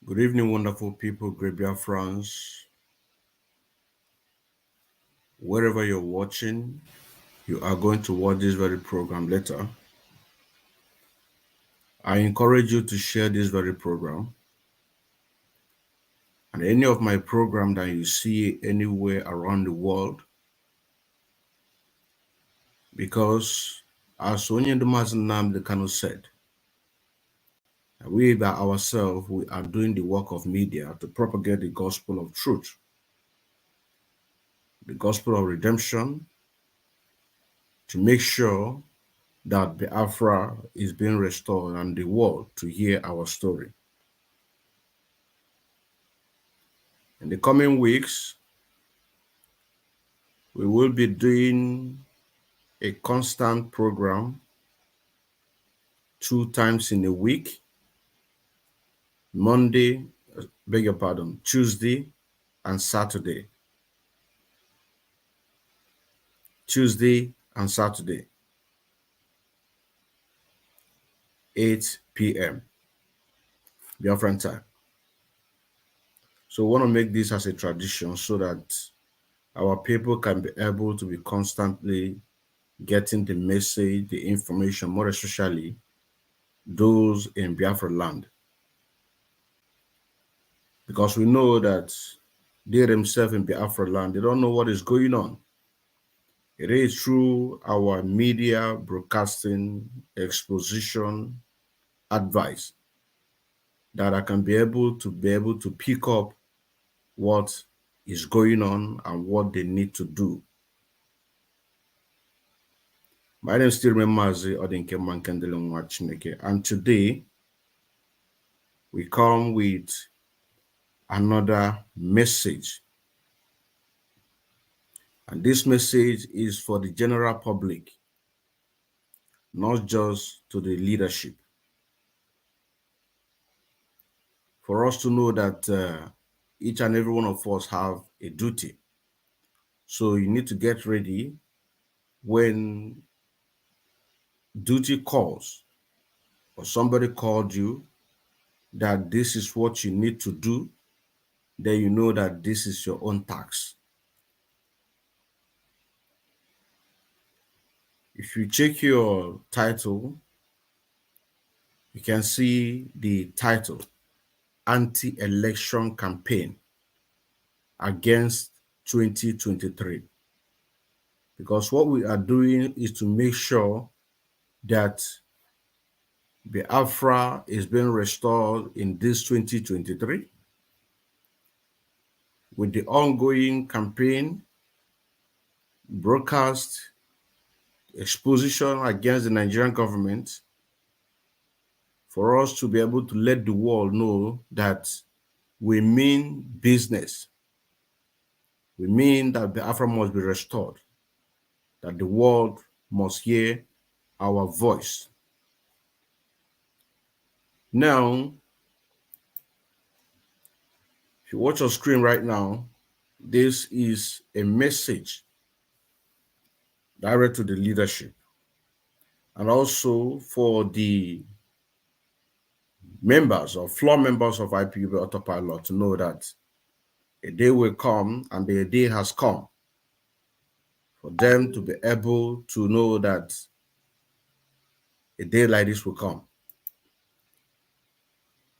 Good evening, wonderful people, great Biafrans. Wherever you're watching, you are going to watch this very program later. I encourage you to share this very program. And any of my program that you see anywhere around the world, because as Onyendu Mazi Nnamdi Kanu said, we by ourselves, we are doing the work of media to propagate the gospel of truth, the gospel of redemption, to make sure that Biafra is being restored and the world to hear our story. In the coming weeks, we will be doing a constant program 2 times in a week, Tuesday and Saturday. Tuesday and Saturday, 8 p.m. Biafran time. So we want to make this as a tradition so that our people can be able to be constantly getting the message, the information, more especially those in Biafra land. Because we know that they themselves in Biafra land, they don't know what is going on. It is through our media, broadcasting, exposition, advice that I can be able to pick up what is going on and what they need to do. My name is still Mazi Nnamdi, and today we come with another message. And this message is for the general public, not just to the leadership. For us to know that each and every one of us have a duty. So you need to get ready when duty calls or somebody called you that this is what you need to do, then you know that this is your own task. If you check your title, you can see the title, Anti-Election Campaign Against 2023. Because what we are doing is to make sure that Biafra is being restored in this 2023 with the ongoing campaign, broadcast, exposition against the Nigerian government, for us to be able to let the world know that we mean business. We mean that Biafra must be restored, that the world must hear our voice. Now, if you watch your screen right now, this is a message direct to the leadership and also for the members or floor members of IPOB autopilot to know that a day will come, and the day has come for them to be able to know that a day like this will come.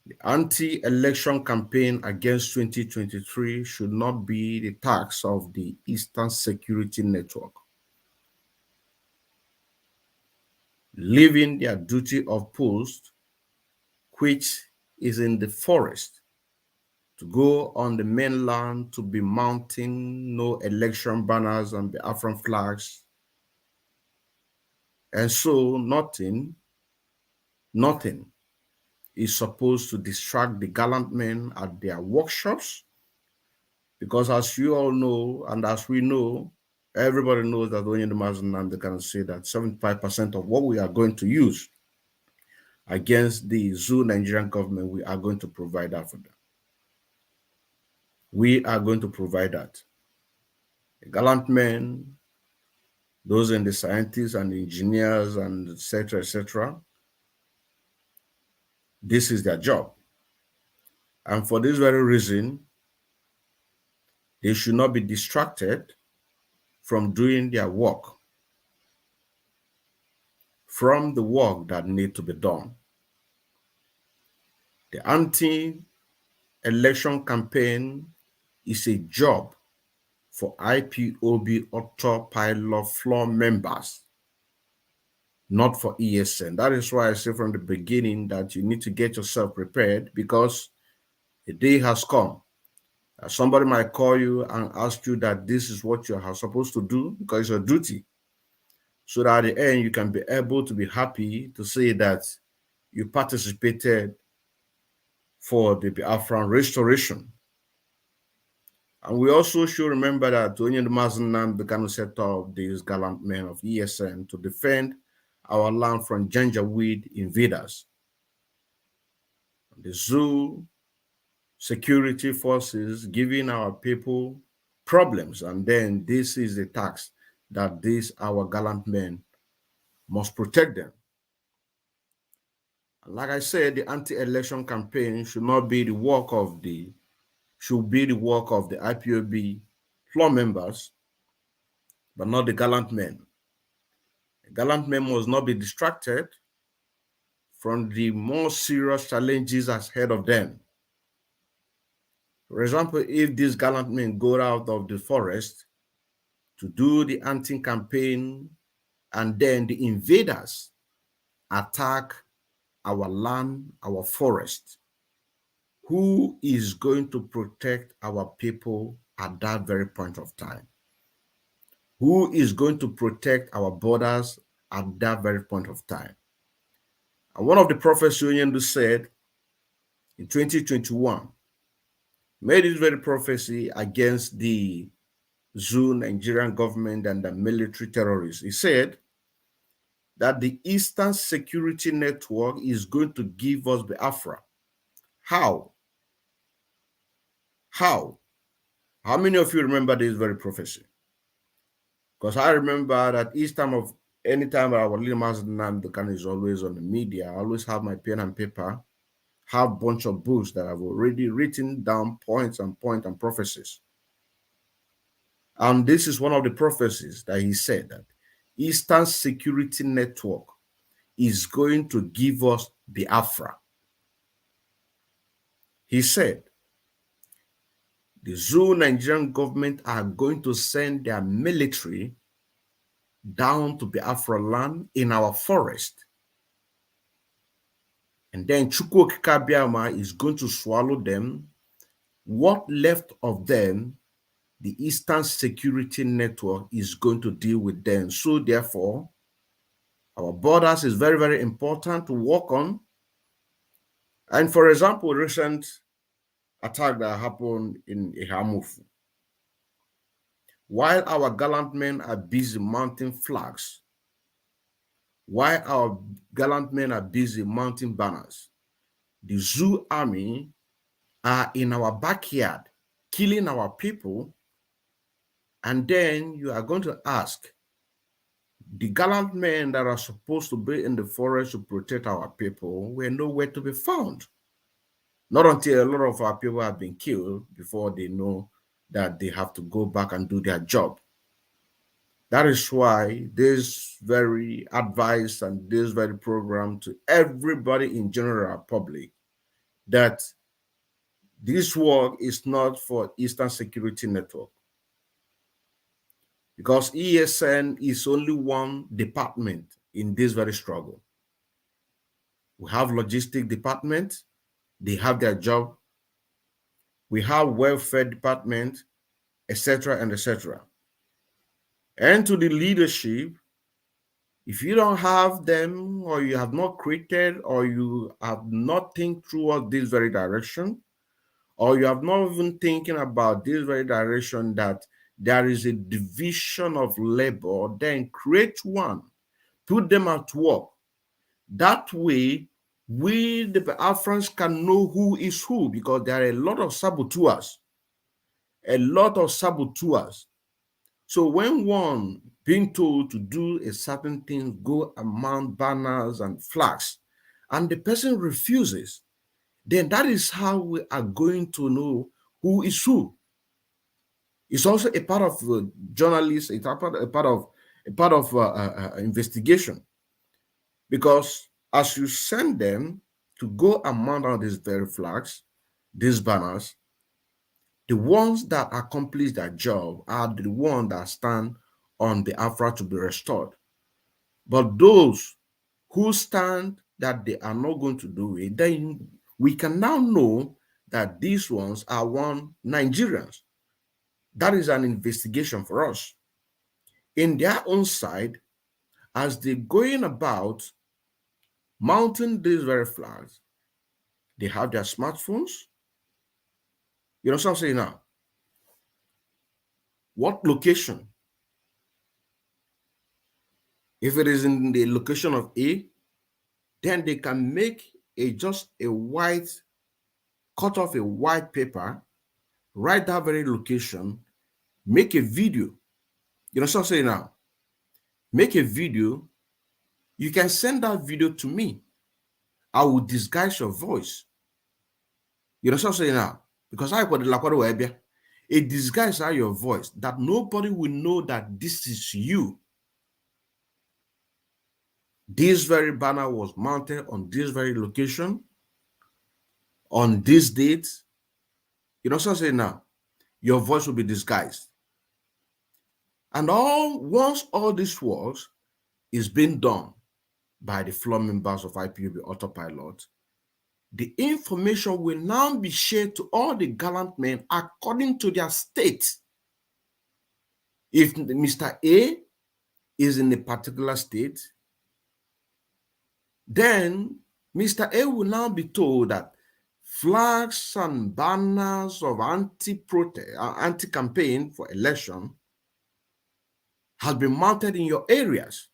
The anti-election campaign against 2023 should not be the task of the Eastern Security Network, leaving their duty of post, which is in the forest, to go on the mainland to be mounting no election banners and Biafran flags. And so nothing is supposed to distract the gallant men at their workshops, because as you all know, and as we know, everybody knows that Onyendu Mazi Nnamdi Kanu say that 75% of what we are going to use against the Zoo Nigerian government, we are going to provide that for them. We are going to provide that. The gallant men, those in the scientists and engineers and etc., this is their job. And for this very reason, they should not be distracted from doing their work, from the work that need to be done. The anti-election campaign is a job for IPOB autopilot floor members, not for ESN. That is why I say from the beginning that you need to get yourself prepared, because the day has come. Somebody might call you and ask you that this is what you are supposed to do because it's your duty. So that at the end, you can be able to be happy to say that you participated for the Biafran restoration. And we also should remember that Onyendu Mazi Nnamdi Kanu set up these Gallantmen of ESN to defend our land from janjaweed invaders. The zoo security forces giving our people problems, and then this is the tax that these our gallant men must protect them. Like I said, the anti-election campaign should be the work of the IPOB floor members, but not the gallant men. The gallant men must not be distracted from the more serious challenges ahead of them. For example, if these gallant men go out of the forest to do the anti-campaign and then the invaders attack our land, our forest, who is going to protect our people at that very point of time? Who is going to protect our borders at that very point of time? And one of the prophets Onyendu said in 2021 made this very prophecy against the Zoo Nigerian government and the military terrorists. He said that the Eastern Security Network is going to give us Biafra. How? How? How many of you remember this very prophecy? Because I remember that anytime our little Mazi Nnamdi Kanu is always on the media, I always have my pen and paper, have a bunch of books that I've already written down points and prophecies. And this is one of the prophecies that he said, that Eastern Security Network is going to give us Biafra. He said, the Zoo Nigerian government are going to send their military down to Biafra land in our forest. And then Chukwuokika Biama is going to swallow them. What left of them, the Eastern Security Network is going to deal with them. So therefore, our borders is very, very important to work on. And for example, recent attack that happened in Ihamufu, while our gallant men are busy mounting flags, while our gallant men are busy mounting banners, the zoo army are in our backyard killing our people. And then you are going to ask the gallant men that are supposed to be in the forest to protect our people were nowhere to be found. Not until a lot of our people have been killed before they know that they have to go back and do their job. That is why this very advice and this very program to everybody in general public, that this work is not for Eastern Security Network, because ESN is only one department in this very struggle. We have logistic department, they have their job. We have welfare department, etc. and etc. And to the leadership, if you don't have them, or you have not created, or you have not think towards this very direction, or you have not even thinking about this very direction, that there is a division of labor, then create one, put them at work. That way, we, the Biafrans, can know who is who, because there are a lot of saboteurs. So when one being told to do a certain thing, go and mount banners and flags, and the person refuses, then that is how we are going to know who is who. It's also a part of journalists. It's a part of investigation, because as you send them to go and mount on these very flags, these banners, the ones that accomplish their job are the ones that stand on the Afra to be restored. But those who stand that they are not going to do it, then we can now know that these ones are one Nigerians. That is an investigation for us. In their own side, as they're going about mounting these very flags, they have their smartphones. You know what I'm saying now? What location? If it is in the location of A, then they can make just a white, cut off a white paper, write that very location, make a video. You know what I'm saying now? Make a video. You can send that video to me. I will disguise your voice. You know what I'm saying now? Because I got a disguise out your voice that nobody will know that this is you. This very banner was mounted on this very location on this date. You know what I'm saying now? Your voice will be disguised. And once all this works is being done by the floor members of IPOB autopilot, the information will now be shared to all the gallant men according to their state. If Mr. A is in a particular state, then Mr. A will now be told that flags and banners of anti-protest, anti-campaign for election has been mounted in your areas.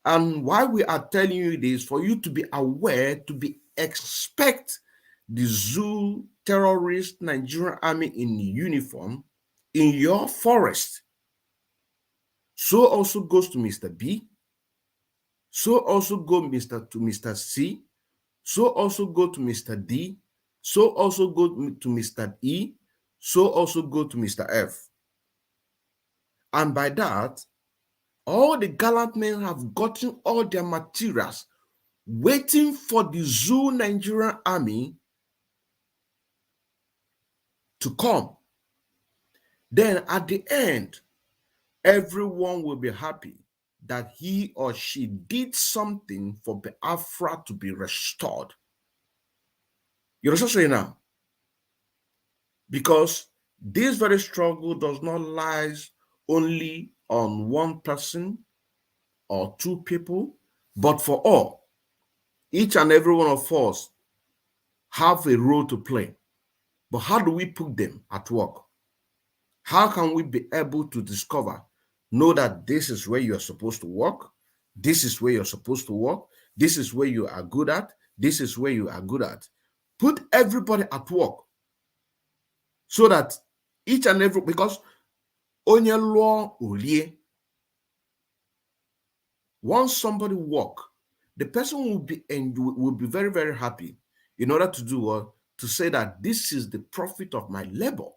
And why we are telling you this, for you to be aware, to be expect the Zoo terrorist Nigerian army in uniform in your forest. So also goes to Mr. B. So also go to Mr. C. So also go to Mr. D. So also go to Mr. E. So also go to Mr. F. And by that, all the gallant men have gotten all their materials, waiting for the Zoo Nigerian army to come. Then at the end, everyone will be happy that he or she did something for Biafra to be restored. You know what I'm saying now? Because this very struggle does not lie only on one person or two people, but for all. Each and every one of us have a role to play. But how do we put them at work? How can we be able to discover, know that this is where you are supposed to work, this is where you're supposed to work, this is where you are good at, this is where you are good at. Put everybody at work so that each and every, because onye law ulie, once somebody work, the person will be very, very happy in order to do what? To say that this is the profit of my labor.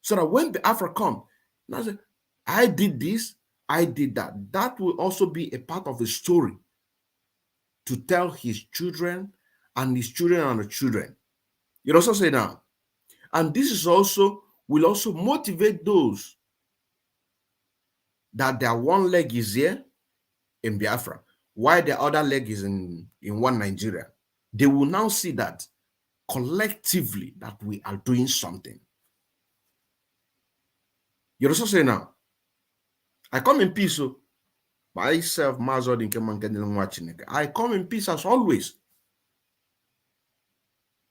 So that when the Biafra come, now say, I did this, I did that. That will also be a part of the story to tell his children and his children and the children. You also say now, and this is also will also motivate those that their one leg is here in Biafra, while the other leg is in one Nigeria. They will now see that collectively that we are doing something. You also say now, I come in peace, so myself, I come in peace as always.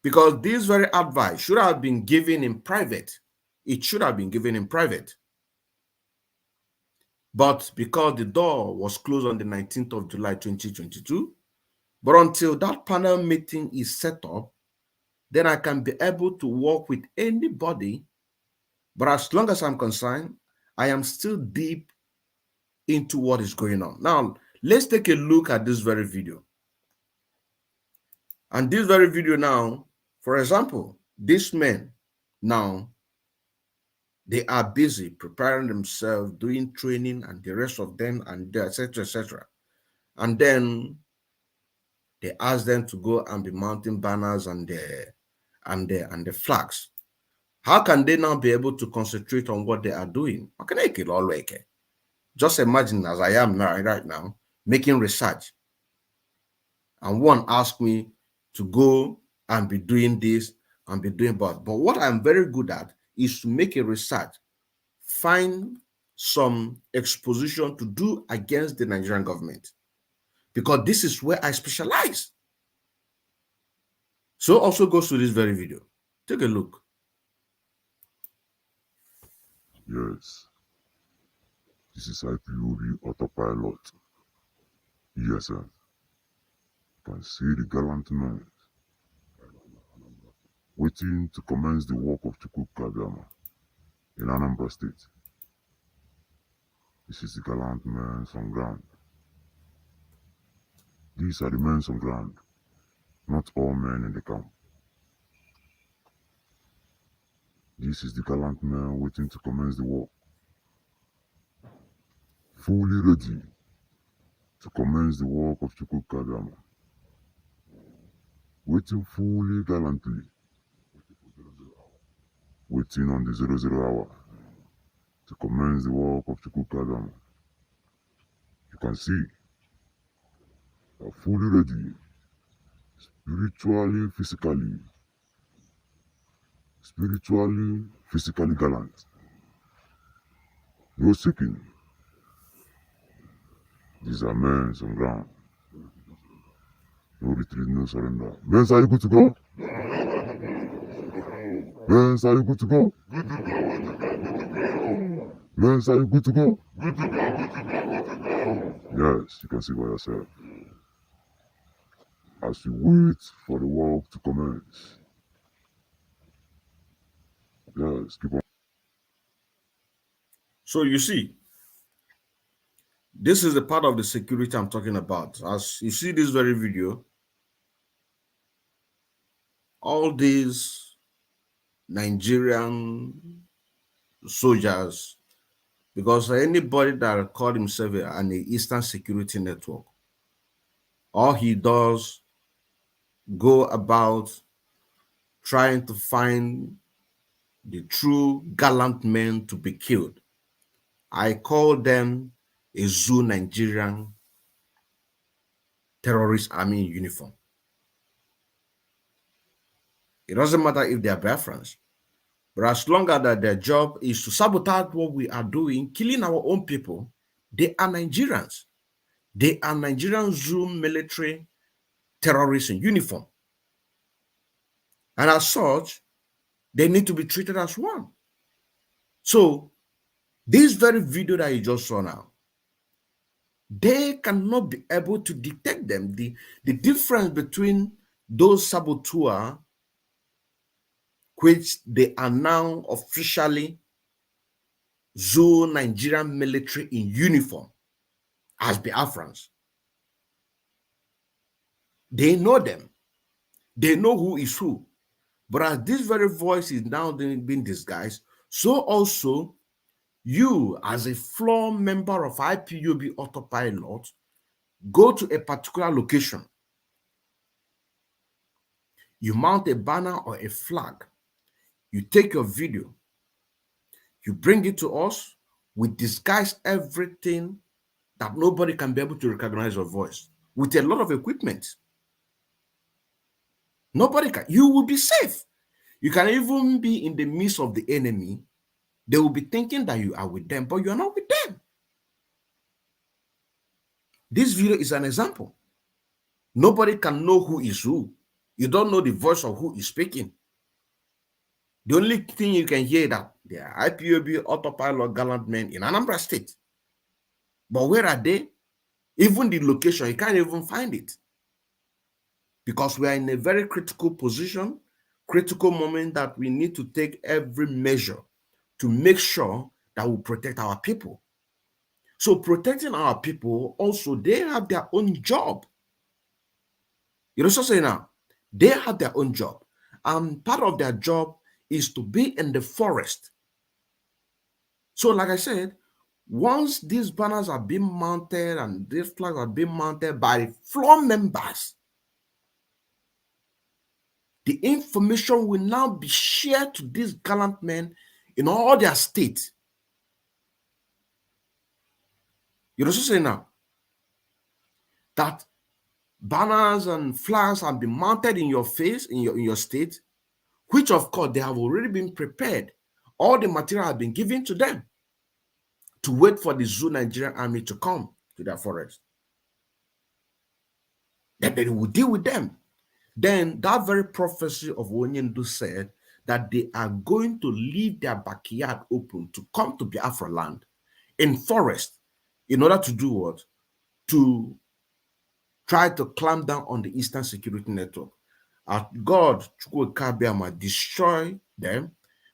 Because this very advice should have been given in private. It should have been given in private. But because the door was closed on the 19th of July, 2022, but until that panel meeting is set up, then I can be able to work with anybody. But as long as I'm concerned, I am still deep into what is going on. Now, let's take a look at this very video. And this very video now, for example, these men now, they are busy preparing themselves, doing training, and the rest of them, and etc., etc. And then they ask them to go and be mounting banners and the flags. How can they now be able to concentrate on what they are doing? Just imagine as I am now, right now, making research, and one asked me to go and be doing this and be doing that. But what I'm very good at is to make a research, find some exposition to do against the Nigerian government, because this is where I specialize. So also goes to this very video. Take a look. Yes, this is IPOB autopilot ESN. You can see the gallant men waiting to commence the work of Chukwukabiama in Anambra State. This is the gallant men on ground. These are the men on ground, not all men in the camp. This is the gallant men waiting to commence the work, fully ready to commence the work of Chukwukabiama, waiting fully gallantly, waiting on the 00 hour to commence the work of Chukwukabiama. You can see they are fully ready, spiritually, physically gallant. No seeking. These are men on ground. No retreat, no surrender. Men, are you good to go? Men, are you good to go? Men, are you good to go? Yes, you can see by yourself. As we wait for the work to commence. Yes, keep on. So you see, this is the part of the security I'm talking about. As you see this very video, all these Nigerian soldiers, because anybody that called himself an Eastern Security Network, all he does go about trying to find the true gallant men to be killed. I call them a zoo Nigerian terrorist army in uniform. It doesn't matter if they are Biafrans, but as long as that their job is to sabotage what we are doing, killing our own people, they are Nigerians. They are Nigerian zoo military terrorists in uniform. And as such, they need to be treated as one. So this very video that you just saw now, they cannot be able to detect them. The difference between those saboteurs, which they are now officially Zoo Nigerian military in uniform as Biafrans. They know them. They know who is who. But as this very voice is now being disguised, so also you, as a floor member of IPOB autopilot, go to a particular location. You mount a banner or a flag. You take your video. You bring it to us. We disguise everything that nobody can be able to recognize your voice with a lot of equipment. Nobody can. You will be safe. You can even be in the midst of the enemy. They will be thinking that you are with them, but you are not with them. This video is an example. Nobody can know who is who. You don't know the voice of who is speaking. The only thing you can hear that they are IPOB autopilot gallant men in Anambra State. But where are they? Even the location, you can't even find it. Because we are in a very critical position, critical moment that we need to take every measure to make sure that we protect our people. So protecting our people, also, they have their own job. You know what I'm saying now? They have their own job. And part of their job is to be in the forest. So, like I said, once these banners are being mounted and these flags are being mounted by floor members, the information will now be shared to these gallant men in all their states. You know what I'm saying now? That banners and flags have been mounted in your face, in your state, which of course they have already been prepared. All the material has been given to them to wait for the Zoo Nigerian army to come to their forest. Then they will deal with them. Then that very prophecy of Onyendu said that they are going to leave their backyard open to come to Biafra land in forest in order to do what? To try to clamp down on the Eastern Security Network. As God might destroy them,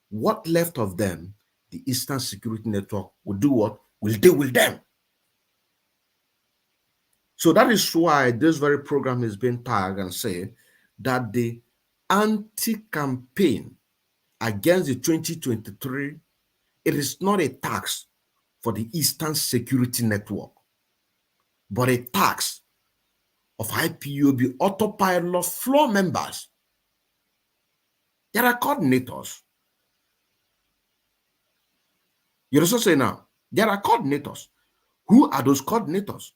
what left of them, the Eastern Security Network will do what? Will deal with them. So that is why this very program is being tagged and said that the anti-campaign against the 2023, it is not a tax for the Eastern Security Network, but a tax of IPOB autopilot floor members. There are coordinators. You also say now, there are coordinators. Who are those coordinators?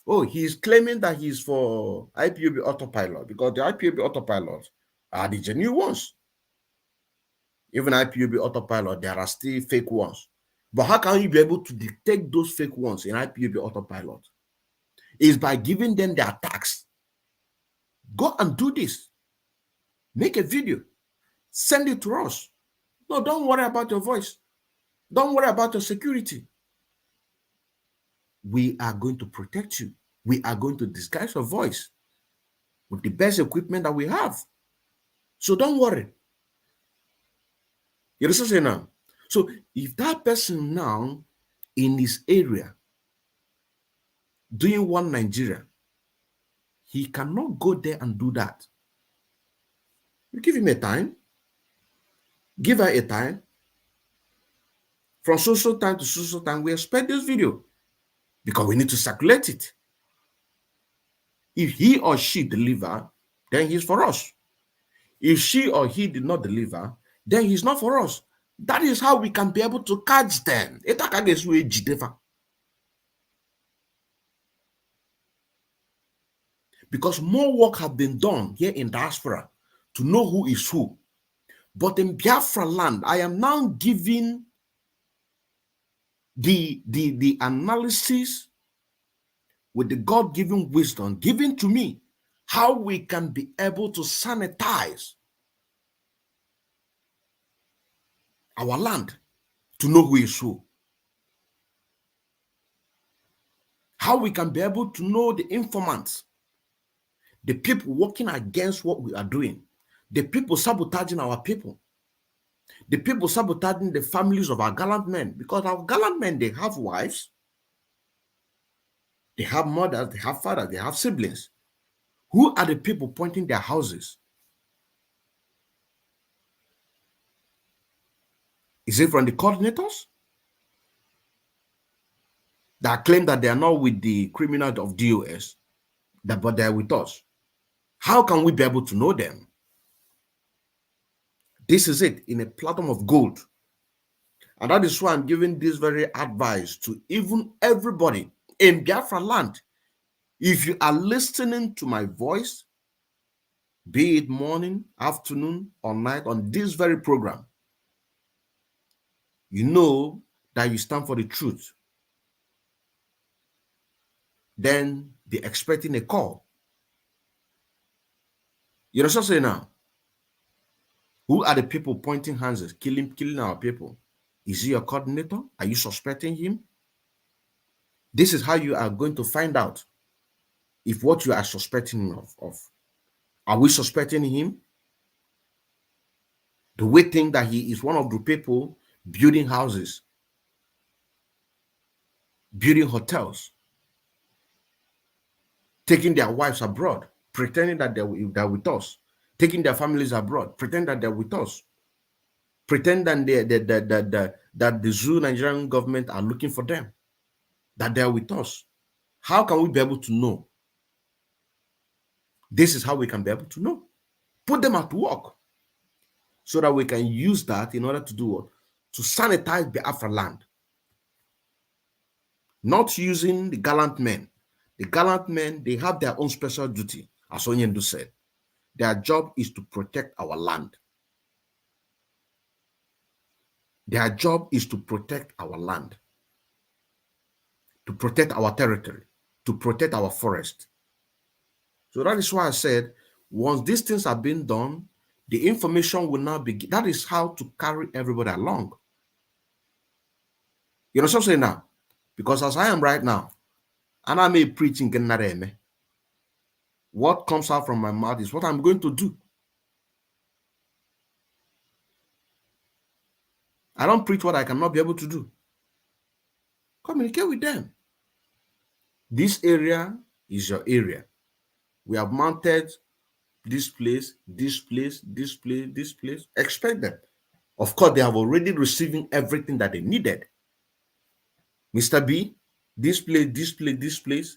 Oh, he's claiming that he's for IPOB autopilot because the IPOB autopilot are the genuine ones. Even IPOB autopilot, there are still fake ones. But how can you be able to detect those fake ones in IPOB autopilot? Is by giving them their tax. Go and do this. Make a video. Send it to us. No, don't worry about your voice. Don't worry about your security. We are going to protect you. We are going to disguise your voice with the best equipment that we have. So don't worry. You understand now? So if that person now in his area doing one Nigeria, he cannot go there and do that. You give him a time, give her a time. From social time to social time, we expect this video because we need to circulate it. If he or she deliver, then he's for us. If she or he did not deliver, then he's not for us. That is how we can be able to catch them. Because more work has been done here in diaspora to know who is who. But in Biafra land, I am now giving the analysis with the God-given wisdom given to me, how we can be able to sanitize our land to know who is who. How we can be able to know the informants, the people working against what we are doing, the people sabotaging our people, the people sabotaging the families of our gallant men, because our gallant men, they have wives, they have mothers, they have fathers, they have siblings. Who are the people pointing their houses? Is it from the coordinators that claim that they are not with the criminals of DOS, but they are with us? How can we be able to know them? This is it, in a platinum of gold. And that is why I'm giving this very advice to even everybody in Biafra land. If you are listening to my voice, be it morning, afternoon, or night on this very program, you know that you stand for the truth. Then be expecting a call. You know what I'm saying now? Who are the people pointing hands, killing our people? Is he your coordinator? Are you suspecting him? This is how you are going to find out if what you are suspecting of. Are we suspecting him? Do we think that he is one of the people building houses, building hotels, taking their wives abroad, pretending that they're with us? taking their families abroad, pretend that they're with us, pretend that that the Zoo Nigerian government are looking for them, that they're with us. How can we be able to know? This is how we can be able to know. Put them at work so that we can use that in order to do what? To sanitize Biafra land. Not using the gallant men. The gallant men, they have their own special duty, as Onyendu said. Their job is to protect our land. Their job is to protect our land, to protect our territory, to protect our forest. So that is why I said, once these things are being done, the information will now be, that is how to carry everybody along. You know what I'm saying now? Because as I am right now, and I may preach in Genareme, what comes out from my mouth is what I'm going to do. I don't preach what I cannot be able to do. Communicate with them. This area is your area. We have mounted this place, this place, this place, this place. Expect them. Of course, they have already receiving everything that they needed. Mr. B, this place, this place, this place.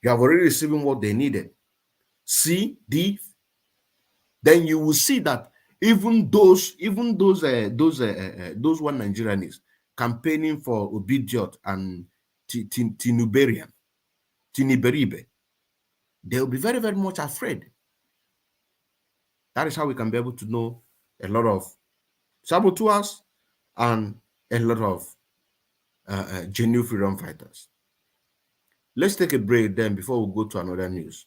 You have already receiving what they needed. C, D. Then you will see that even those one Nigerians campaigning for Obidiot and Tinuberibe, they will be very, very much afraid. That is how we can be able to know a lot of saboteurs and a lot of genuine freedom fighters. Let's take a break then before we go to another news.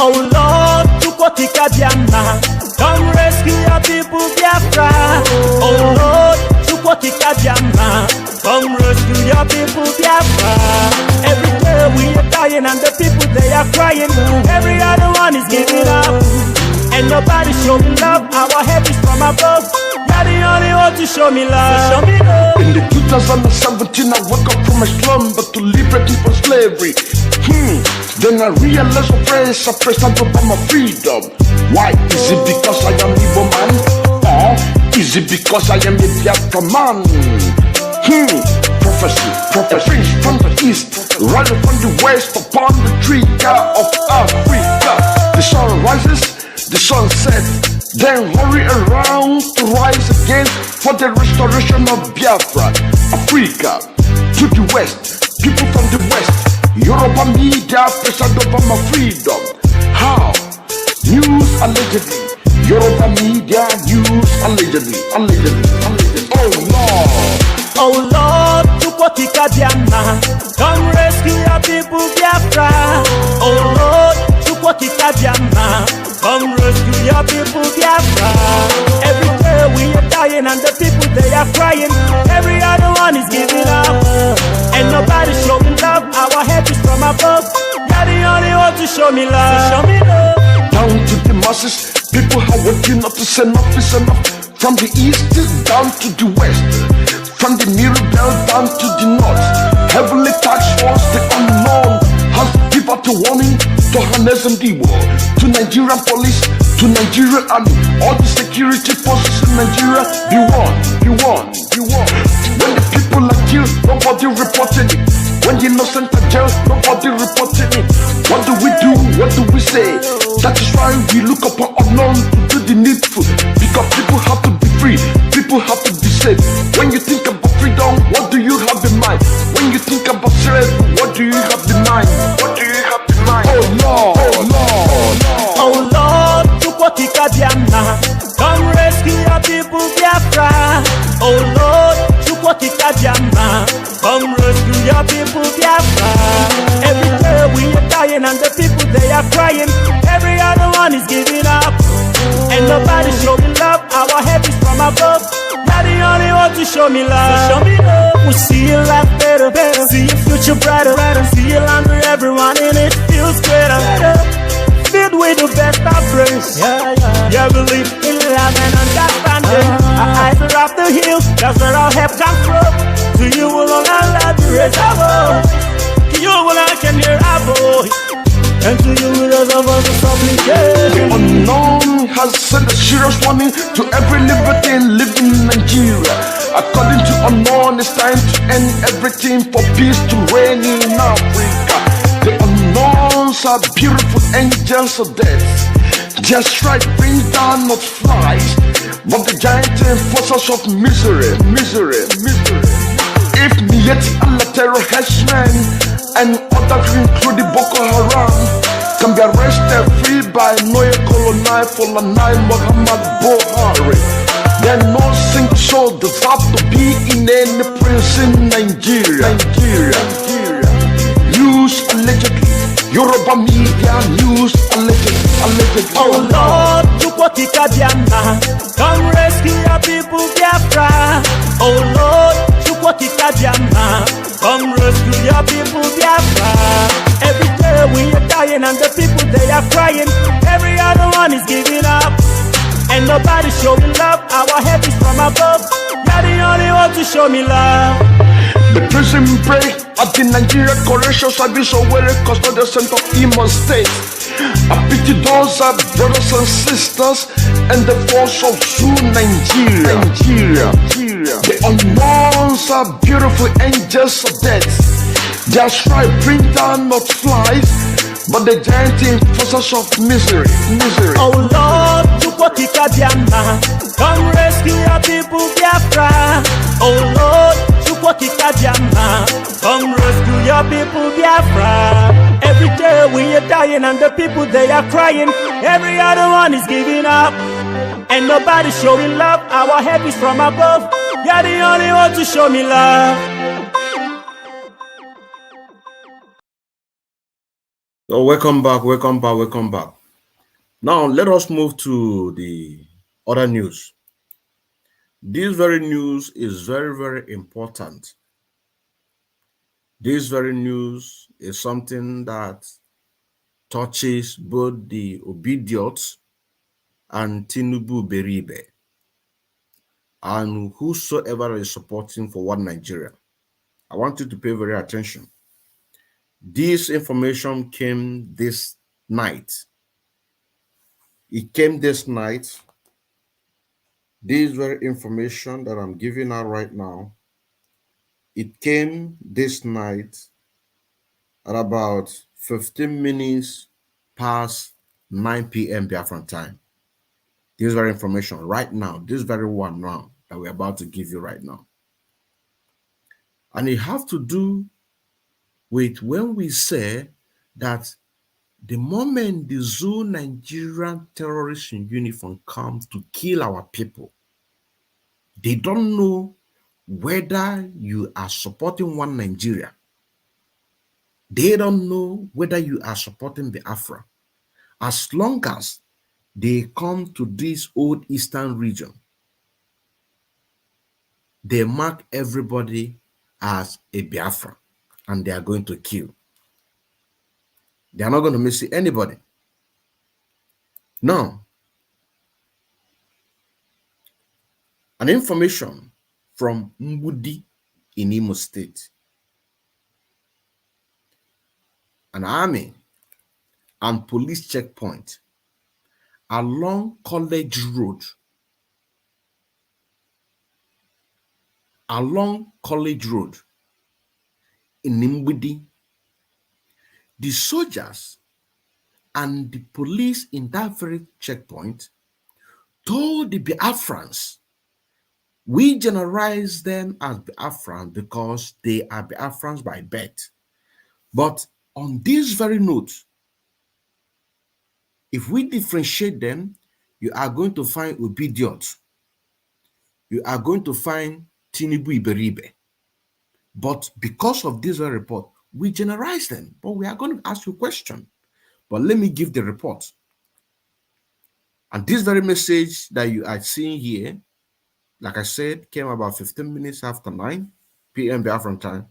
Oh Lord, Chukotika Biama, come rescue your people, Biafra. Oh Lord, Chukotika Biama, come rescue your people, Biafra. Every day we are dying and the people they are crying. Every other one is giving up, and nobody show me love. Our help is from above. You're the only one to show me love. Show me love. In the 2017, I woke up from my slumber to liberate me from slavery. Then I realized a phrase, I pressed out for my freedom. Why? Is it because I am Igbo man? Or is it because I am a Biafra man? Prophecy, a prince from the east, rising from the west upon the trigger of Africa. The sun rises, the sun sets, then hurry around to rise again for the restoration of Biafra. Africa, to the west, people from the west, Yoruba media pressured over my freedom. How? News allegedly. Yoruba media news allegedly. Oh Lord. Oh Lord, Chukotika Biama, come rescue your people, Biafra. Oh Lord, Chukotika Biama, come rescue your people, Biafra. Every day we are dying and the people they are crying. Every other one is giving up, and nobody show me love. Our help is from above. You're the only one to show me love. Show me love. Down to the masses, people are working up to say enough is enough. From the east down to the west, from the mirror belt down to the north. Heavenly tax force, the unknown, has given out a warning to harness the war, to Nigerian police, to Nigerian army, all the security forces in Nigeria. Be warned. When the people are killed, nobody reporting it. When the innocent are jailed, nobody reporting it. What do we do? What do we say? That is why we look upon unknown to do the needful. Because people have to be free, people have to be safe. When you think about freedom, what do you have in mind? When you think about slavery, what do you have in mind? Oh Lord, Chukotika Biama, come rescue your people, Biafra. Oh Lord, Chukotika Biama, come rescue your people, Biafra. Every day we are dying and the people they are crying. Every other one is giving up, and nobody show me love. Our help is from above. You're the only one to show me love. Show me love. We'll see your life better, see your future brighter, see your land where everyone in it feels greater. Filled with the best of grace. Yeah, believe in love. That's where our help comes from. To you will Allah be reservoir. To you will I can hear our voice. And to you will reservoir the supplication. Unknown has sent a serious warning to every libertine living in Nigeria. According to Unknown, it's time to end everything for peace to reign in Africa. The unknowns are beautiful angels of death. Just right, bring down not flies, but the giant enforcers of misery. If Mieti Allah terror henchmen and others including Boko Haram can be arrested free by Noye Colonel Folanai Muhammad Buhari, then no single soul deserves to be in any prison in Nigeria. News allegedly, Yoruba media news allegedly. Oh Lord, Chukwotika Biama, come rescue your people Biafra. Oh Lord, Chukwotika Biama, come rescue your people Biafra. Every day we are dying and the people they are crying. Every other one is giving up. And nobody showing love, our head is from above. You're the only one to show me love. The prison break at the Nigeria Correctional Service of Were Custodial Center of Imo State. I pity those are brothers and sisters and the force of Zoo Nigeria. The unknowns are beautiful angels of death. Just right, bring down not flies, but the giant enforcers of misery. Oh Lord, Chukwotika Biama, come rescue your people Biafra. Oh Lord, Chukwotika Biama, come rescue your people Biafra. Every day we are dying and the people they are crying. Every other one is giving up. And nobody showing love, our help is from above. You're the only one to show me love. So welcome back. Now let us move to the other news. This very news is very, very important. This very news is something that touches both the Obidiots and Tinubu Beribe and whosoever is supporting for one Nigeria. I want you to pay very attention. This information came this night. It came this night. This very information that I'm giving out right now, it came this night at about 15 minutes past 9 p.m. Biafran time. This very information right now, this very one now that we're about to give you right now. And it has to do with when we say that the moment the Zoo Nigerian terrorists in uniform comes to kill our people, they don't know whether you are supporting one Nigeria. They don't know whether you are supporting Biafra. As long as they come to this old eastern region, they mark everybody as a Biafra and they are going to kill. They are not going to miss anybody. Now, an information from Mbudi in Imo State. An army and police checkpoint along College Road. In Mbudi, the soldiers and the police in that very checkpoint told the Biafrans, we generalize them as Biafrans because they are Biafrans by birth. But on this very note, if we differentiate them, you are going to find Obidiot. You are going to find Tinubu Iberibe. But because of this very report, we generalize them. But we are going to ask you a question. But let me give the report. And this very message that you are seeing here, like I said, came about 15 minutes after 9 p.m. Biafran time.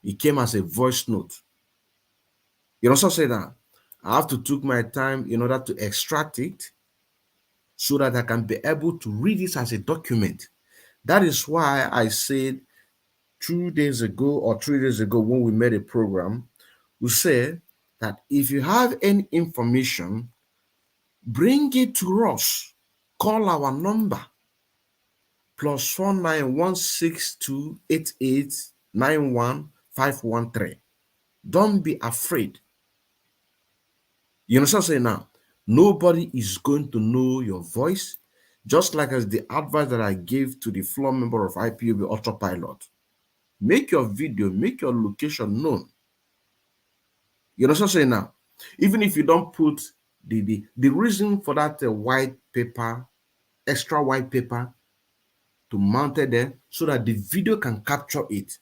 It came as a voice note. You also say that I have to take my time in order to extract it so that I can be able to read this as a document That is why I said 2 days ago or 3 days ago when we made a program, we said that if you have any information, bring it to us. Call our number +491628891513. Don't be afraid. You understand what I'm saying now? Nobody is going to know your voice, just like as the advice that I gave to the floor member of IPOB autopilot. Make your video, make your location known. You understand what I'm saying now? Even if you don't put the reason for that white paper, extra white paper to mount it there so that the video can capture it.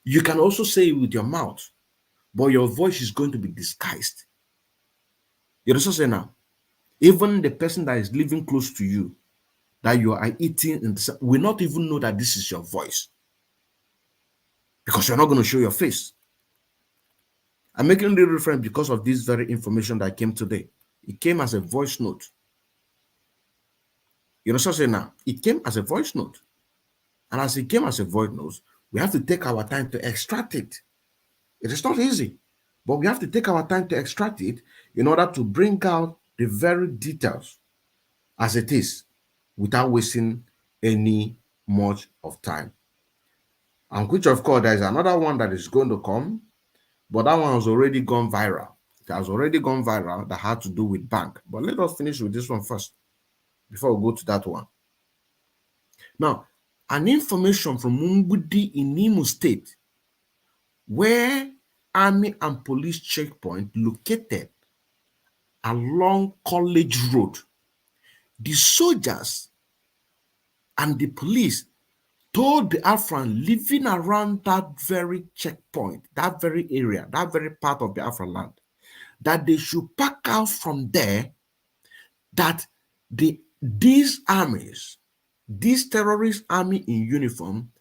You can also say it with your mouth, but your voice is going to be disguised. You understand what I'm saying now? Even the person that is living close to you, that you are eating, will not even know that this is your voice because you're not going to show your face. I'm making the reference because of this very information that came today. It came as a voice note. You know what I'm saying now? It came as a voice note. And as it came as a voice note, we have to take our time to extract it. It is not easy, but we have to take our time to extract it in order to bring out the very details as it is without wasting any much of time. And which, of course, there is another one that is going to come, but that one has already gone viral. It has already gone viral that had to do with bank. But let us finish with this one first before we go to that one. Now, an information from Mungudi in Imo State, where army and police checkpoint located along College Road. The soldiers and the police told the Afran living around that very checkpoint, that very area, that very part of the Afran land, that they should pack out from there, that these armies, this terrorist army in uniform,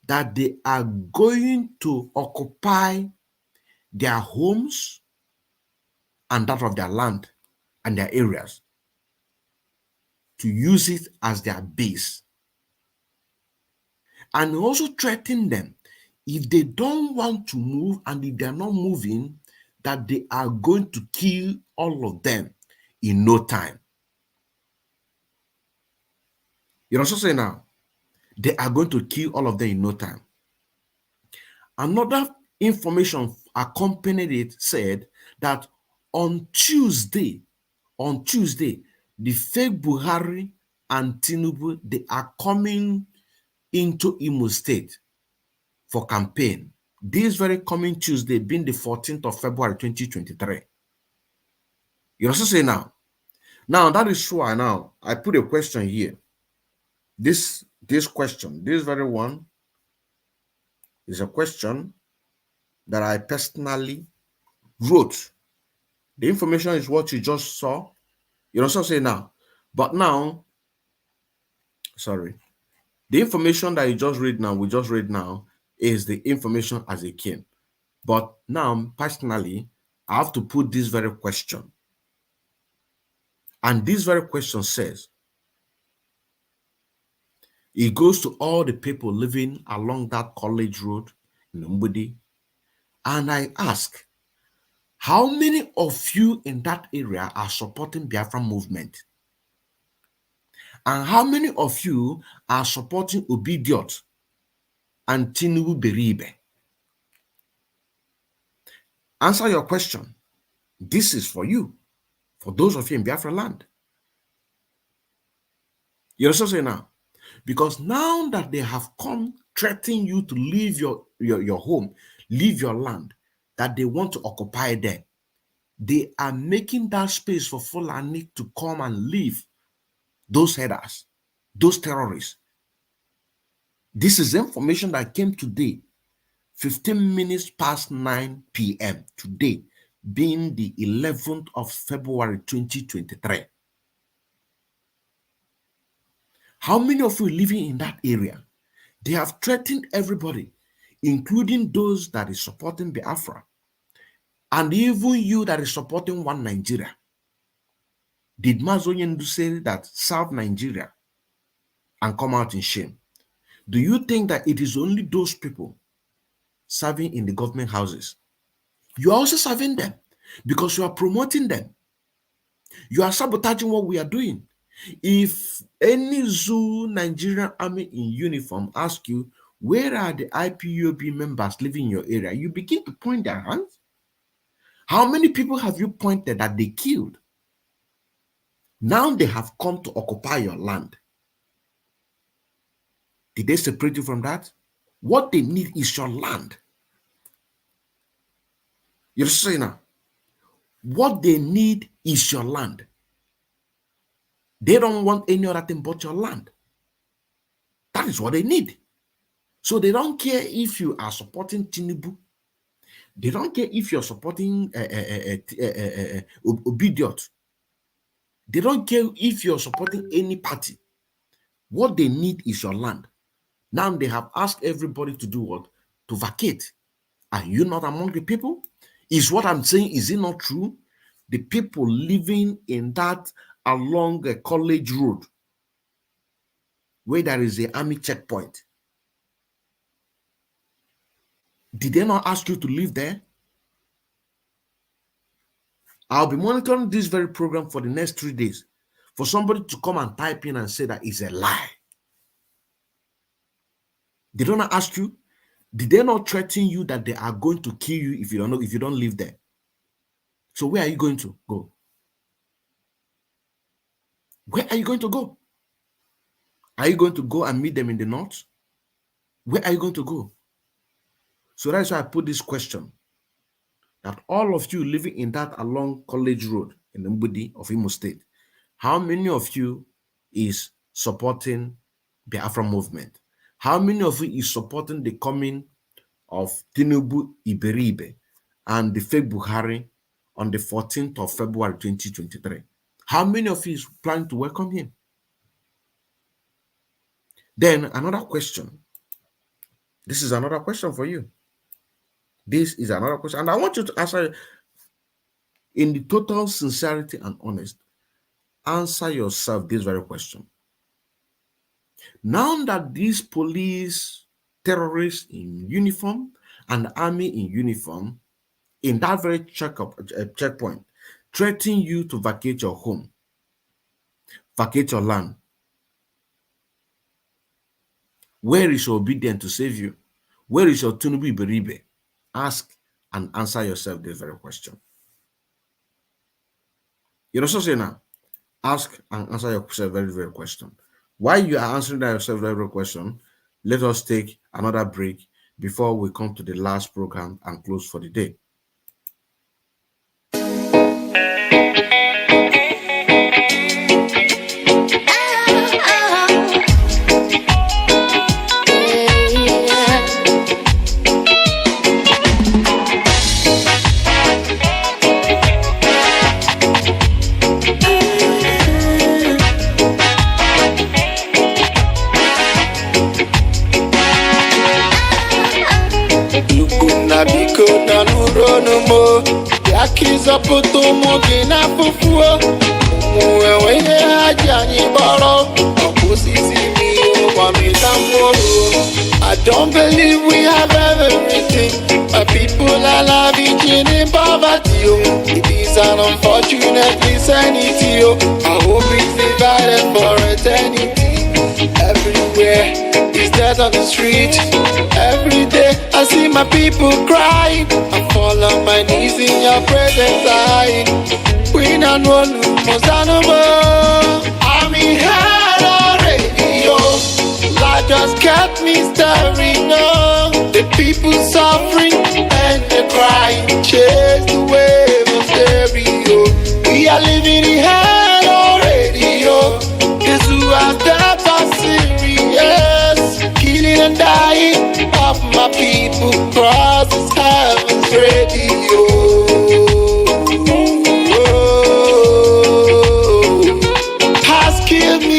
that they are going to occupy their homes and that of their land and their areas to use it as their base. And also threaten them if they don't want to move and if they're not moving, that they are going to kill all of them in no time. You know what I'm saying now? They are going to kill all of them in no time. Another information accompanied it said that on Tuesday, the fake Buhari and Tinubu, they are coming into Imo State for campaign. This very coming Tuesday being the 14th of February 2023. You also say now. Now that is why now I put a question here. This question, this very one is a question that I personally wrote. The information is what you just saw. You also say now. But now, sorry, the information that you just read now, we just read now, is the information as it came. But now, personally, I have to put this very question. And this very question says, it goes to all the people living along that College Road in Mbudi. And I ask, how many of you in that area are supporting Biafra movement? And how many of you are supporting Obidiot and Tinubu Beribe? Answer your question. This is for you, for those of you in Biafra land. You also say now, because now that they have come threatening you to leave your home, leave your land, that they want to occupy there, they are making that space for Fulani to come and leave those headers, those terrorists. This is information that came today, 15 minutes past 9 p.m. today, being the 11th of February 2023. How many of you living in that area? They have threatened everybody, including those that is supporting Biafra, and even you that is supporting one Nigeria. Did Mazi Onyendu say that serve Nigeria and come out in shame? Do you think that it is only those people serving in the government houses? You are also serving them because you are promoting them. You are sabotaging what we are doing. If any Zoo Nigerian Army in uniform asks you, where are the IPOB members living in your area? You begin to point their hands. How many people have you pointed that they killed? Now they have come to occupy your land. Did they separate you from that? What they need is your land. You're saying now, what they need is your land. They don't want any other thing but your land. That is what they need. So they don't care if you are supporting Tinubu. They don't care if you're supporting Obidiot. They don't care if you're supporting any party. What they need is your land. Now they have asked everybody to do what? To vacate. Are you not among the people? Is what I'm saying, is it not true? The people living in that along a college road where there is an army checkpoint, did they not ask you to live there? I'll be monitoring this very program for the next 3 days for somebody to come and type in and say that it's a lie. They don't ask you. Did they not threaten you that they are going to kill you if you don't live there? So where are you going to go? Where are you going to go? Are you going to go and meet them in the north? Where are you going to go? So that's why I put this question, that all of you living in that along College Road in the Mbudi of Imo State, how many of you is supporting the Biafra movement? How many of you is supporting the coming of Tinubu Iberibe and the fake Buhari on the 14th of February 2023? How many of you is planning to welcome him? Then another question. This is another question for you. This is another question. And I want you to answer in the total sincerity and honest. Answer yourself this very question. Now that these police, terrorists in uniform and army in uniform in that very checkpoint threaten you to vacate your home, vacate your land, where is your obedience to save you? Where is your Tinubu Iberibe? Ask and answer yourself this very question. You know, so say now, ask and answer yourself very, very question. While you are answering that yourself very, very question, let us take another break before we come to the last program and close for the day. Akizaputu mugina fufuo Mwewe hajani baro Okusisi miyo kwa mitamboro I don't believe we have everything My people are living in poverty It is an unfortunate insanity I hope it's divided for eternity Everywhere is death on the street Every day I see my people crying I fall on my knees in your presence Queen and one Mozanova I'm in hell already, life just kept me staring, the people suffering and they crying Chase the wave of stereo We are living in hell already, This who has death are serious Killing and dying of my people crosses heaven's radio Has killed me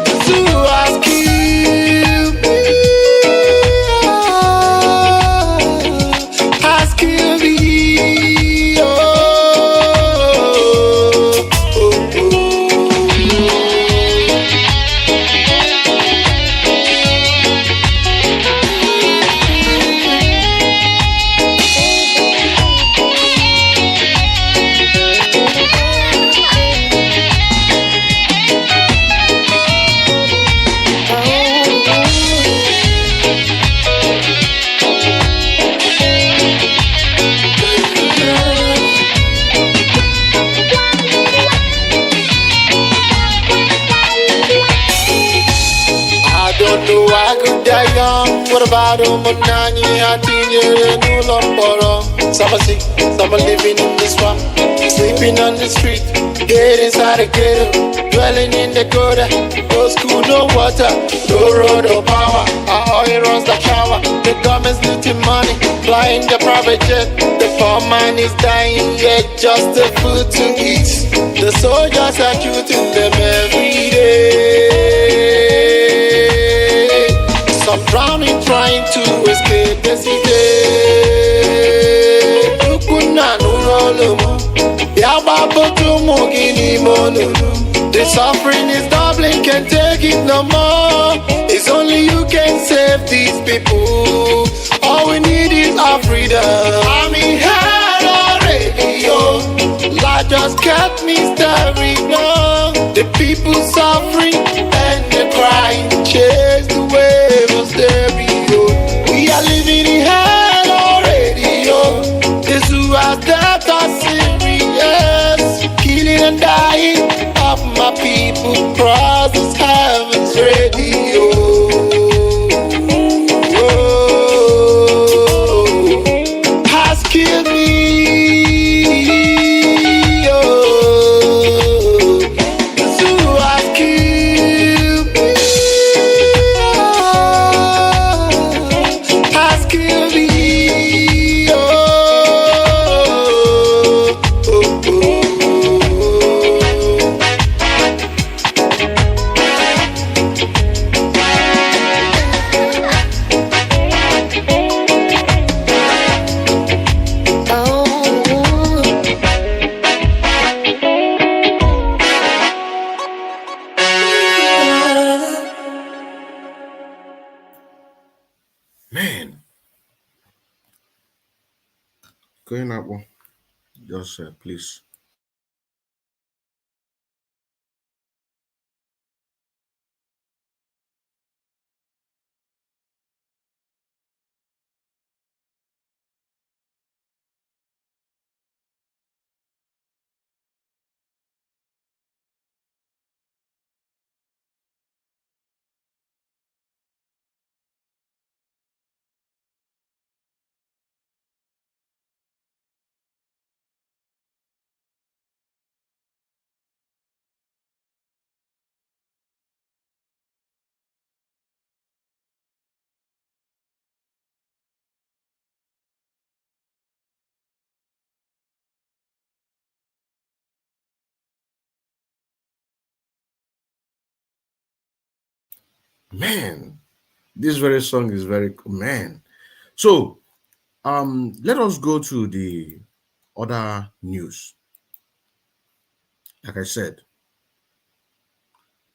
This who has killed me bad umunani atinyere n'ụlọ mkpọrọ. Some are sick, some are living in the swamp, sleeping on the street, dead inside the ghetto, dwelling in the gutter. No school, no water, no road or power. Our oil runs the shower. The government's looting money, flying the private jet. The poor man is dying, yet just the food to eat. The soldiers are shooting them every day. Some drowning, trying to escape the city. The suffering is doubling, can't take it no more. It's only you can save these people. All we need is our freedom. I'm in hell already, yo. Life just kept me staring, no. The people suffering and the crying, chase the wave of stereo. We are living in hell already, yo. This who has death are serious, killing and dying of my people. Cross this heaven's radio. Has killed me. This who has killed me. Has killed me. Man, going up, just please. Man, this very song is very man. So let us go to the other news. Like I said,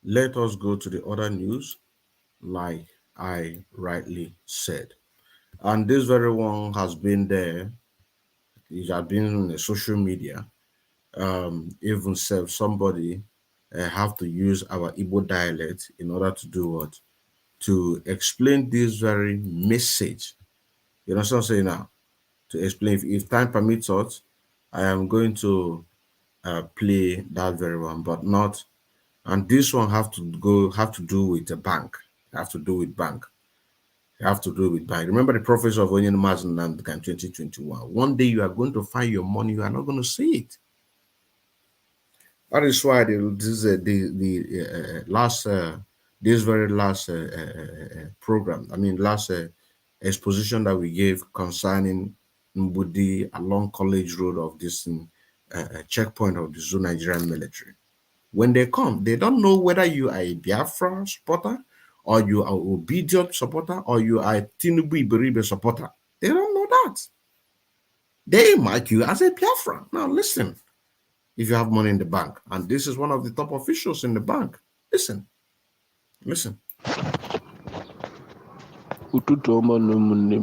let us go to the other news, like I rightly said. And this very one has been there. It has been on the social media. Even somebody have to use our Igbo dialect in order to do what? To explain this very message. You know what I'm saying now? To explain, if time permits us, I am going to play that very one, but not. And this one have to do with a bank. Have to do with bank. Have to do with bank. Remember the prophecy of Onyendu Mazi Nnamdi Kanu 2021. One day you are going to find your money. You are not going to see it. That is why this very last program. I mean, last exposition that we gave concerning Mbudi along College Road of this checkpoint of the Zoo Nigerian military. When they come, they don't know whether you are a Biafra supporter or you are Obedient supporter or you are a Tinubu Iberibe supporter. They don't know that. They mark you as a Biafra. Now listen, if you have money in the bank, and this is one of the top officials in the bank, listen. Ụtụtụ ọma na ụmụnne m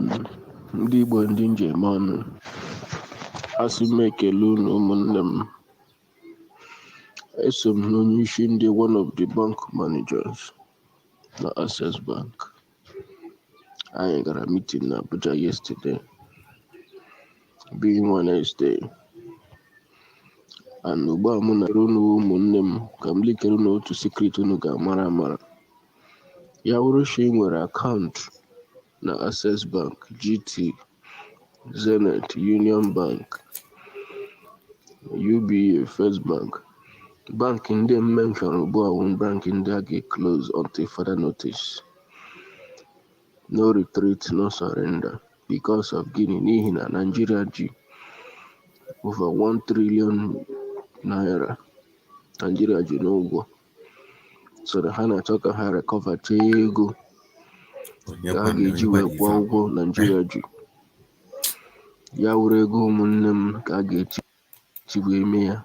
ndị Igbo ndị njem ọnụ, asị m ekele unu ụmụnne m. Eso m n'onye isi ndị one of the bank managers na Access Bank. Anyị gara meeting na Abuja yesterday, being Wednesday. And ugbu a mụ na unu ụmụnne m ka m likere unu otu secret unu ga-amara amara. Ya wụrụ shi nwere akaụntụ na Access Bank, GT, Zenith, Union Bank, UBA, First Bank. Bank ndị mention ugbu a bụ bank ndị a ga-close until further notice. No retreat, no surrender. Because of Guinea, n'ihi na Nigeria ji over 1 trillion naira. Nigeria ji n'ụgwọ. So na ha na-achọ ka ha recover ego ka ha ga-eji wee kwụọ ụgwọ Nigeria ji. Ya wuru ego ụmụnne m ka a ga-eji wee mee ya.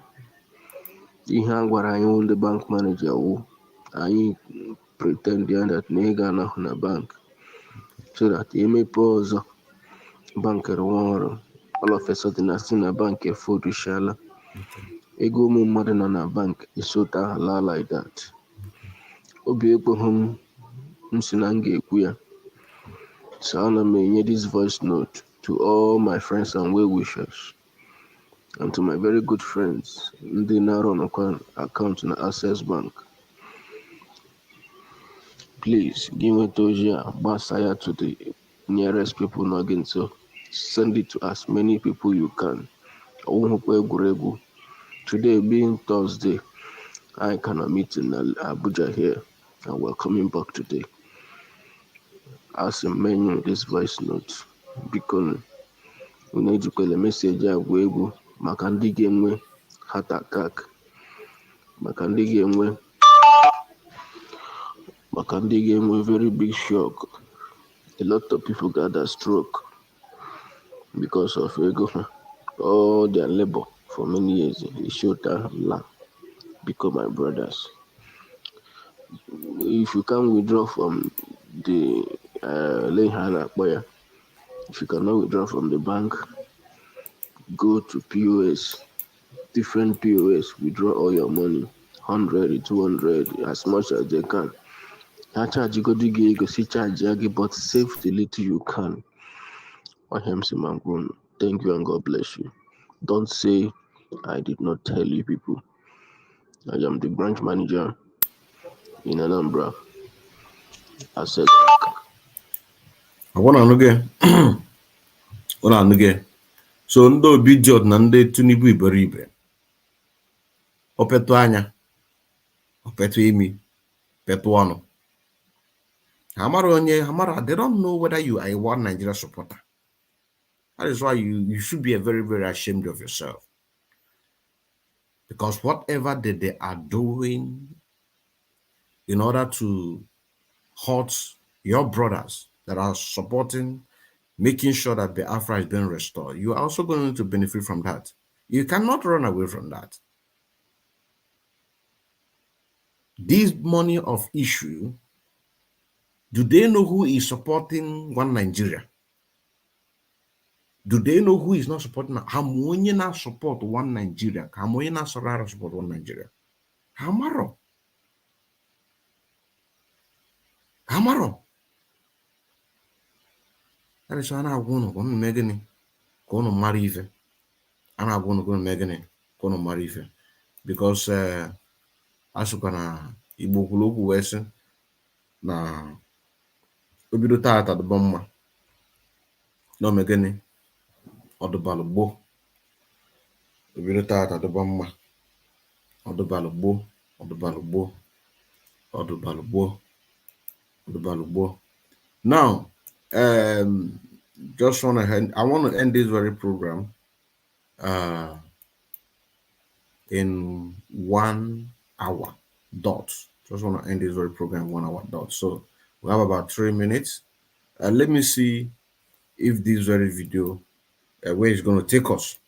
Ihe a gwara anyị ndị bank manager wụ anyị pretend ya that na ego anahụ na bank so that emepe ọzọ bank rụwa ọrụ all of a sudden asị na bank efodushala ego ụmụ mmadụ nọ na bank esota ala like that. Obi ekweghị m si na m ga-ekwu ya. So ana m enye this voice note to all my friends and well wishers and to my very good friends ndị na-arụ ọnụkwa account na Access Bank. Please, gị nweta ozi a gbasa ya to the nearest people nọ gị nso. Send it to as many people you can. Ọwụhụkwa egwuregwu. Today being Thursday, I can meet in Abuja here and we're coming back today. As a menu this voice note, because unu ejikwele meseji agwa egwu maka ndị ga-enwe heart attack, maka ndị ga-enwe very big shock. A lot of people got a stroke because of ego. All their labor for many years is short and become my brothers. If you can withdraw from the if you cannot withdraw from the bank, go to POS, different POS, withdraw all your money, 100, 200, as much as they can. But save the little you can. Thank you and God bless you. Don't say I did not tell you, people. I am the branch manager in Anambra. Access Bank. I want to get so ndo bidiot na ndị Tinubu iberibe opetu anya opetu imi petu ọnụ hamara they don't know whether you are a one Nigeria supporter. That is why you should be very, very ashamed of yourself, because whatever that they are doing in order to hurt your brothers that are supporting, making sure that Biafra is being restored, you are also going to benefit from that. You cannot run away from that. This money of issue, do they know who is supporting one Nigeria? Do they know who is not supporting? Hamoye na support one Nigeria. Hamoye na Sorara support one Nigeria. Hamaro. That is why I'm going to Megani. Go to Marive. And I'm going to go to Megani. Go to Marive. Because Asukana Ibukuloku Wesen na Obido Tata the bomber. No Megani. Odubalugbo. Obido Tata the bomber. Odubalugbo. Now, just want to end this very program in 1 hour dot. Just want to end this very program 1 hour dot. So we have about 3 minutes. Let me see if this very video where it's going to take us.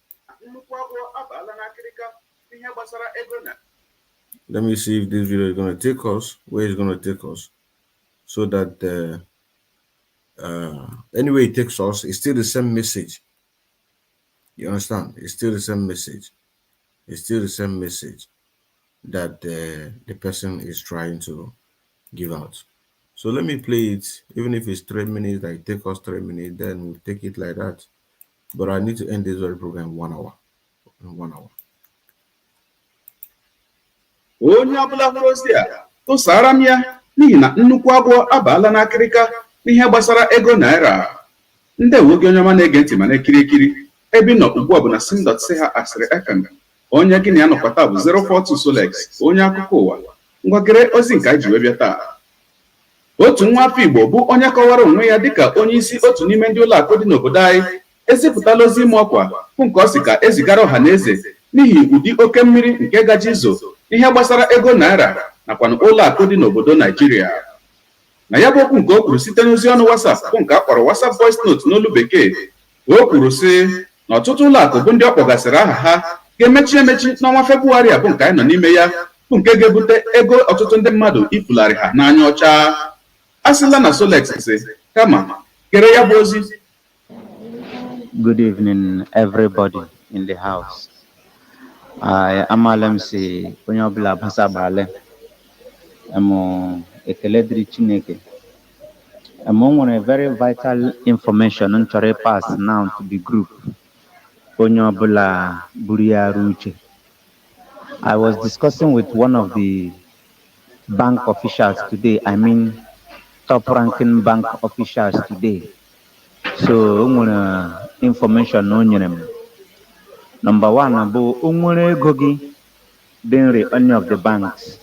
Let me see if this video is going to take us where it's going to take us, so that anyway it takes us, it's still the same message. You understand? It's still the same message. It's still the same message that the person is trying to give out. So let me play it, even if it's 3 minutes, like take us 3 minutes, then we'll take it like that. But I need to end this very program 1 hour. In 1 hour. Onye ọbụla hụrụ ozi a tụsara m ya n'ihi na nnukwu agwọ abaala n'akịrịka. n'ihe gbasara ego naira. Ndewo gị onye ọma na-ege ntị ma na-ekiri ekiri ebe ị nọ ugbu a bụ na sim.ha asịrị FM. Onye gị na ya nọkọta bụ 042 Solex, onye akụkọ ụwa. Ngwagere ozi nke anyị ji wee bịa taa. Otu nwa afọ Igbo bụ onye kọwara onwe ya dịka onye isi otu n'ime ndị ụlọ akụ dị n'obodo anyị ezipụtala ozi ime ọkwa bụ nke ọ sị ka ezigara ọha na eze n'ihi ụdị oke mmiri nke gaji izo n'ihe gbasara ego naira nakwa ụlọ akụ dị n'obodo Naijiria. Na ya bụ okwu nke o kwuru site n'ozi ọnụ WhatsApp bụ nke a kpọrọ WhatsApp voice note n'olu bekee. O kwuru sị na ọtụtụ ụlọ akụ bụ ndị ọ kpọgasịrị aha ha ga-emechi emechi n'ọnwa Febụwarị a bụ nke anyị nọ n'ime ya, bụ nke ga-ebute ego ọtụtụ ndị mmadụ ifulari ha n'anya ọcha. Asịla na Solex sị kama gere ya bụ ozi. Good evening, everybody in the house. I am Alemsi Onyobla Basabale. I'm Ekeledri Chineke. I'm on a very vital information on Chore pass now to the group. Onyobla Buria Ruche. I was discussing with one of the bank officials today. I mean, top-ranking bank officials today. So, information on them. Number one, about gogi denre any of the banks.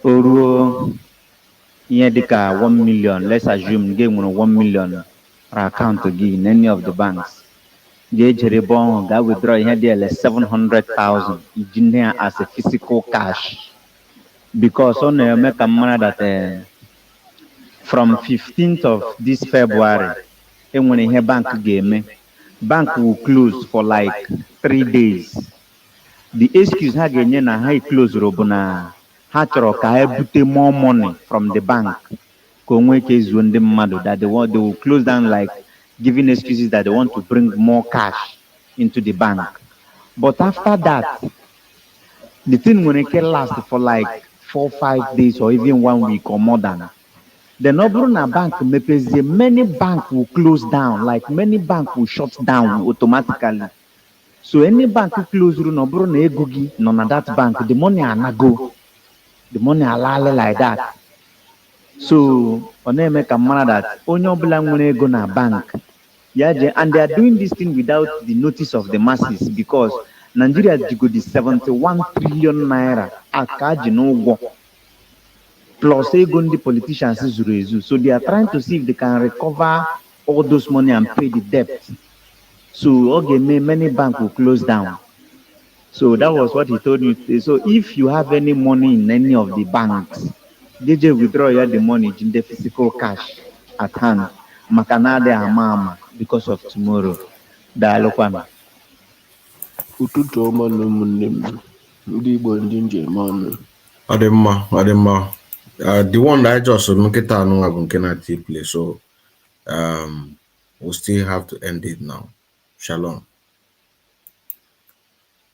Oru yedika 1 million. Let's assume game 1 million account in any of the banks. Jeribon that withdraw here 700,000 as a physical cash. Because on make a manner that from 15th of this February, and when a bank game, bank will close for like 3 days. The excuse again na high close robuna hatro ka bute more money from the bank. That they will close down, like giving excuses that they want to bring more cash into the bank. But after that, the thing when it can last for like 4-5 days or even 1 week or more than. The Nobruna bank, many banks will close down, like many banks will shut down automatically. So any bank will close, Nobruna Egogi, none of that bank, the money are not go. The money are like that. So, on a make a manner that Onyobulang go na bank. Yeah, and they are doing this thing without the notice of the masses because Nigeria go the 71 trillion naira. Akajino plus the politicians is raised. So they are trying to see if they can recover all those money and pay the debt. So okay, many banks will close down. So that was what he told me. So if you have any money in any of the banks, DJ withdraw the money in the physical cash at hand. Makanade amama because of tomorrow. Dialogue. Ụtụtụ ọma na ụmụnne m ndị Igbo ndị njem ọnụ. Adema. The one that I just make it no cannot take place, so we'll still have to end it now. Shalom.